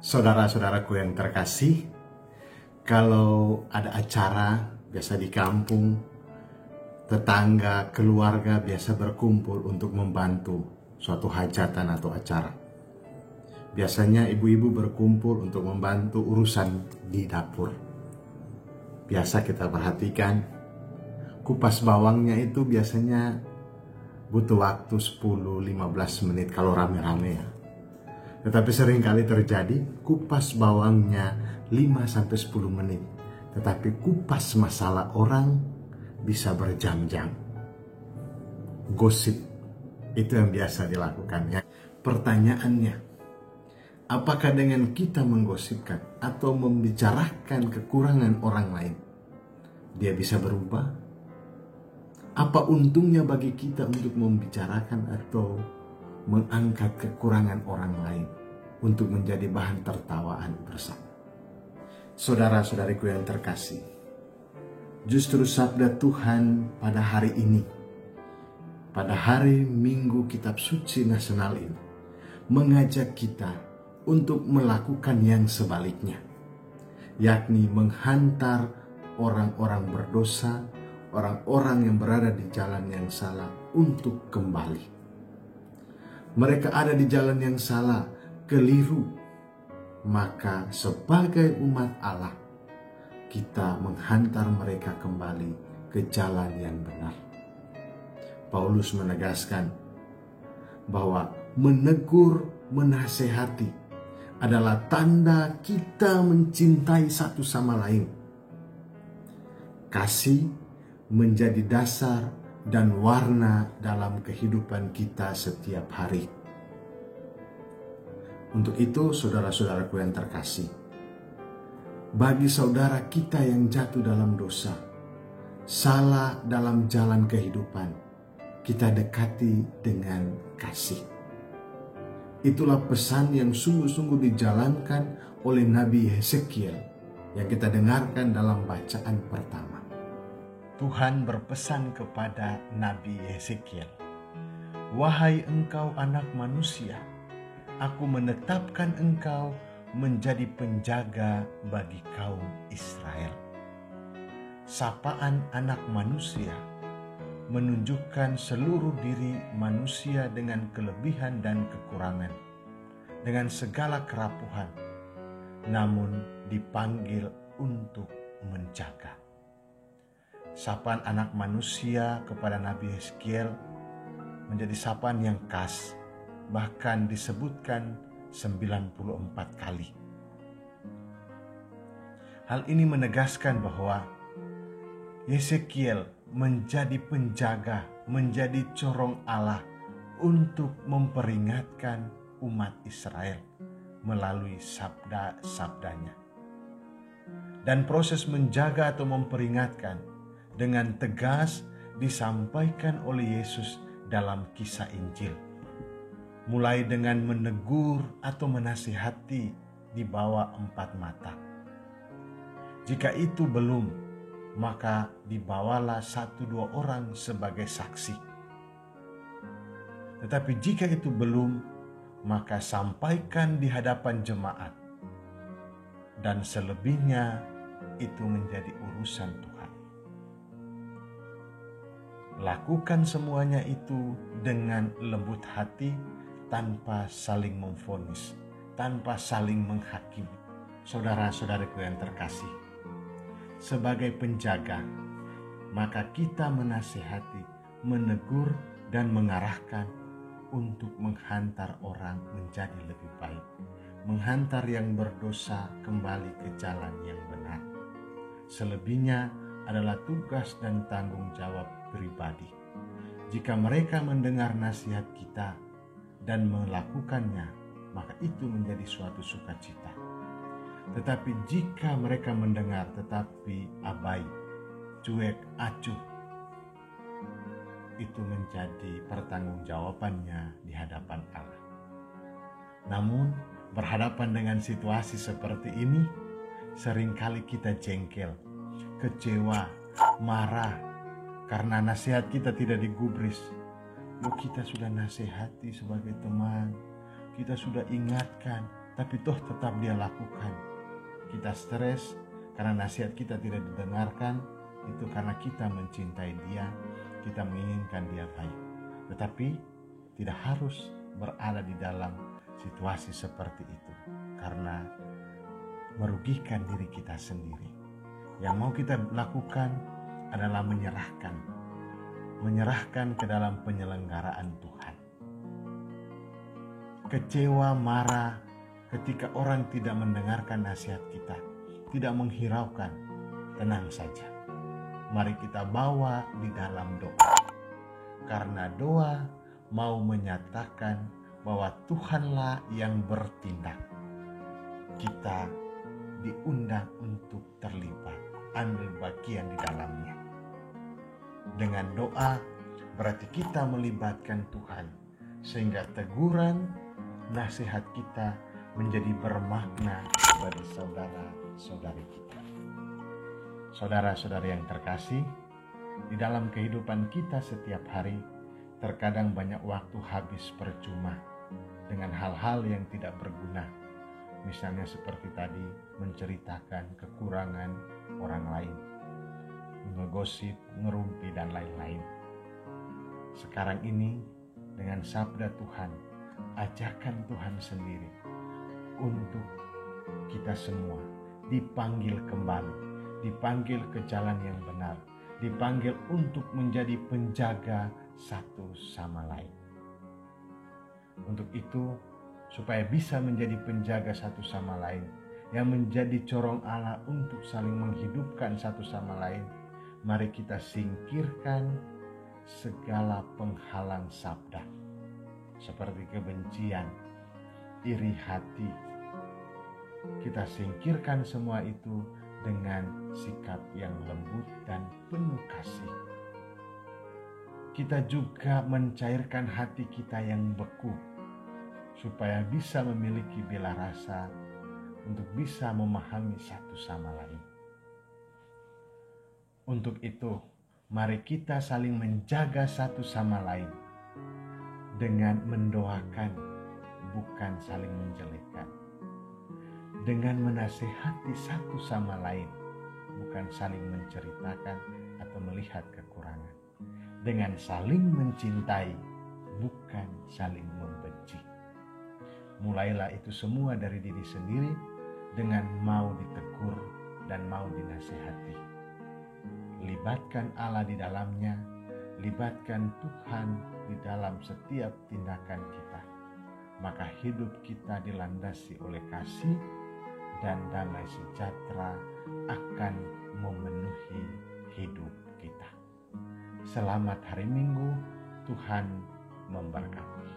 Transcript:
Saudara-saudaraku yang terkasih, kalau ada acara, biasa di kampung, tetangga, keluarga biasa berkumpul untuk membantu suatu hajatan atau acara. Biasanya ibu-ibu berkumpul untuk membantu urusan di dapur. Biasa kita perhatikan, kupas bawangnya itu biasanya butuh waktu 10-15 menit kalau rame-rame ya. Tetapi seringkali terjadi kupas bawangnya 5-10 menit. Tetapi kupas masalah orang bisa berjam-jam. Gosip itu yang biasa dilakukannya. Pertanyaannya, apakah dengan kita menggosipkan atau membicarakan kekurangan orang lain, dia bisa berubah? Apa untungnya bagi kita untuk membicarakan atau mengangkat kekurangan orang lain untuk menjadi bahan tertawaan bersama? Saudara-saudariku yang terkasih, justru sabda Tuhan pada hari ini, pada hari Minggu Kitab Suci Nasional ini, mengajak kita untuk melakukan yang sebaliknya, yakni menghantar orang-orang berdosa, orang-orang yang berada di jalan yang salah untuk kembali. Mereka ada di jalan yang salah, keliru. Maka sebagai umat Allah, kita menghantar mereka kembali ke jalan yang benar. Paulus menegaskan bahwa menegur, menasehati adalah tanda kita mencintai satu sama lain. Kasih menjadi dasar dan warna dalam kehidupan kita setiap hari. Untuk itu, saudara-saudaraku yang terkasih, bagi saudara kita yang jatuh dalam dosa, salah dalam jalan kehidupan, kita dekati dengan kasih. Itulah pesan yang sungguh-sungguh dijalankan oleh Nabi Yeskiel yang kita dengarkan dalam bacaan pertama. Tuhan berpesan kepada Nabi Yeskiel, "Wahai engkau anak manusia, aku menetapkan engkau menjadi penjaga bagi kaum Israel." Sapaan anak manusia menunjukkan seluruh diri manusia dengan kelebihan dan kekurangan, dengan segala kerapuhan, namun dipanggil untuk menjaga. Sapaan anak manusia kepada Nabi Yeskiel menjadi sapaan yang khas, bahkan disebutkan 94 kali. Hal ini menegaskan bahwa Yeskiel menjadi penjaga, menjadi corong Allah untuk memperingatkan umat Israel melalui sabda-sabdanya. Dan proses menjaga atau memperingatkan dengan tegas disampaikan oleh Yesus dalam kisah Injil. Mulai dengan menegur atau menasihati di bawah 4 mata. Jika itu belum, maka dibawalah 1-2 orang sebagai saksi. Tetapi jika itu belum, maka sampaikan di hadapan jemaat. Dan selebihnya itu menjadi urusan Tuhan. Lakukan semuanya itu dengan lembut hati, tanpa saling memvonis, tanpa saling menghakimi. Saudara-saudaraku yang terkasih, sebagai penjaga, maka kita menasihati, menegur, dan mengarahkan untuk menghantar orang menjadi lebih baik, menghantar yang berdosa kembali ke jalan yang benar. Selebihnya adalah tugas dan tanggung jawab pribadi. Jika mereka mendengar nasihat kita dan melakukannya, maka itu menjadi suatu sukacita. Tetapi jika mereka mendengar tetapi abai, cuek, acuh, itu menjadi pertanggungjawabannya di hadapan Allah. Namun, berhadapan dengan situasi seperti ini, seringkali kita jengkel, kecewa, marah, karena nasihat kita tidak digubris. Kita sudah nasihati sebagai teman, kita sudah ingatkan, tapi toh tetap dia lakukan. Kita stres karena nasihat kita tidak didengarkan, itu karena kita mencintai dia, kita menginginkan dia baik. Tetapi tidak harus berada di dalam situasi seperti itu, karena merugikan diri kita sendiri. Yang mau kita lakukan adalah menyerahkan ke dalam penyelenggaraan Tuhan. Kecewa, marah ketika orang tidak mendengarkan nasihat kita, tidak menghiraukan, tenang saja. Mari kita bawa di dalam doa. Karena doa mau menyatakan bahwa Tuhanlah yang bertindak. Kita diundang untuk terlibat, ambil bagian di dalamnya. Dengan doa berarti kita melibatkan Tuhan, sehingga teguran, nasihat kita menjadi bermakna bagi saudara-saudari kita. Saudara-saudari yang terkasih, di dalam kehidupan kita setiap hari, terkadang banyak waktu habis percuma dengan hal-hal yang tidak berguna. Misalnya seperti tadi, menceritakan kekurangan orang lain, ngegosip, ngerumpi, dan lain-lain. Sekarang ini dengan sabda Tuhan, ajakan Tuhan sendiri untuk kita semua dipanggil kembali, dipanggil ke jalan yang benar, dipanggil untuk menjadi penjaga satu sama lain. Untuk itu, supaya bisa menjadi penjaga satu sama lain, yang menjadi corong Allah untuk saling menghidupkan satu sama lain, mari kita singkirkan segala penghalang sabda, seperti kebencian, iri hati. Kita singkirkan semua itu dengan sikap yang lembut dan penuh kasih. Kita juga mencairkan hati kita yang beku, supaya bisa memiliki bela rasa untuk bisa memahami satu sama lain. Untuk itu, mari kita saling menjaga satu sama lain dengan mendoakan, bukan saling menjelekkan. Dengan menasehati satu sama lain, bukan saling menceritakan atau melihat kekurangan. Dengan saling mencintai, bukan saling membenci. Mulailah itu semua dari diri sendiri dengan mau ditegur dan mau dinasehati. Libatkan Allah di dalamnya, libatkan Tuhan di dalam setiap tindakan kita. Maka hidup kita dilandasi oleh kasih dan damai sejahtera akan memenuhi hidup kita. Selamat hari Minggu, Tuhan memberkati.